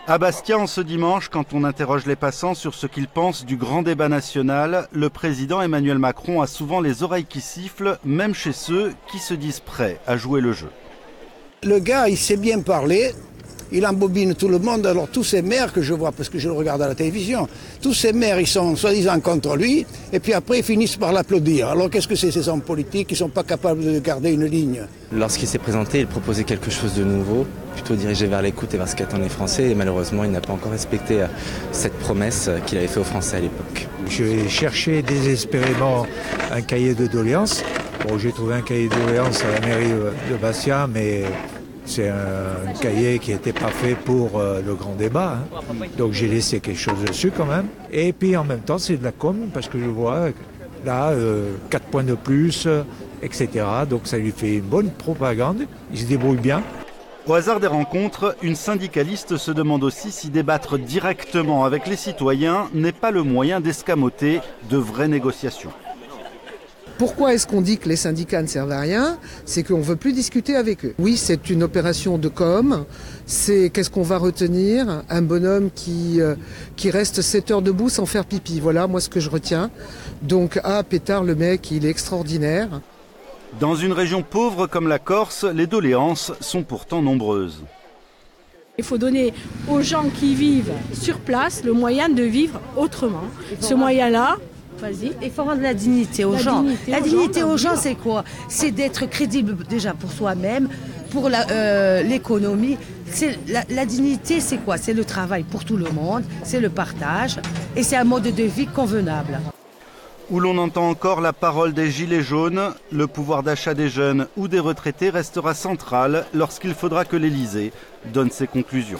À Bastia, en ce dimanche, quand on interroge les passants sur ce qu'ils pensent du grand débat national, le président Emmanuel Macron a souvent les oreilles qui sifflent, même chez ceux qui se disent prêts à jouer le jeu. Le gars, il sait bien parler, il embobine tout le monde. Alors tous ces maires que je vois, parce que je le regarde à la télévision, tous ces maires, ils sont soi-disant contre lui, et puis après ils finissent par l'applaudir. Alors qu'est-ce que c'est ces hommes politiques qui ne sont pas capables de garder une ligne? Lorsqu'il s'est présenté, il proposait quelque chose de nouveau, plutôt dirigé vers l'écoute et vers ce qu'attendent les Français. Et malheureusement, il n'a pas encore respecté cette promesse qu'il avait faite aux Français à l'époque. J'ai cherché désespérément un cahier de doléances. Bon, j'ai trouvé un cahier de doléances à la mairie de Bastia, mais c'est un cahier qui n'était pas fait pour le grand débat. Donc j'ai laissé quelque chose dessus quand même. Et puis en même temps, c'est de la com, parce que je vois là 4 points de plus, etc. Donc ça lui fait une bonne propagande. Il se débrouille bien. Au hasard des rencontres, une syndicaliste se demande aussi si débattre directement avec les citoyens n'est pas le moyen d'escamoter de vraies négociations. Pourquoi est-ce qu'on dit que les syndicats ne servent à rien? C'est qu'on ne veut plus discuter avec eux. Oui, c'est une opération de com. C'est qu'est-ce qu'on va retenir? Un bonhomme qui reste 7 heures debout sans faire pipi. Voilà, moi, ce que je retiens. Donc, pétard, le mec, il est extraordinaire. Dans une région pauvre comme la Corse, les doléances sont pourtant nombreuses. Il faut donner aux gens qui vivent sur place le moyen de vivre autrement. Ce moyen-là, vas-y. Il faut rendre la dignité aux gens. La dignité aux gens, c'est quoi? C'est d'être crédible déjà pour soi-même, pour l'économie. La dignité, c'est quoi? C'est le travail pour tout le monde, c'est le partage et c'est un mode de vie convenable. Où l'on entend encore la parole des gilets jaunes, le pouvoir d'achat des jeunes ou des retraités restera central lorsqu'il faudra que l'Élysée donne ses conclusions.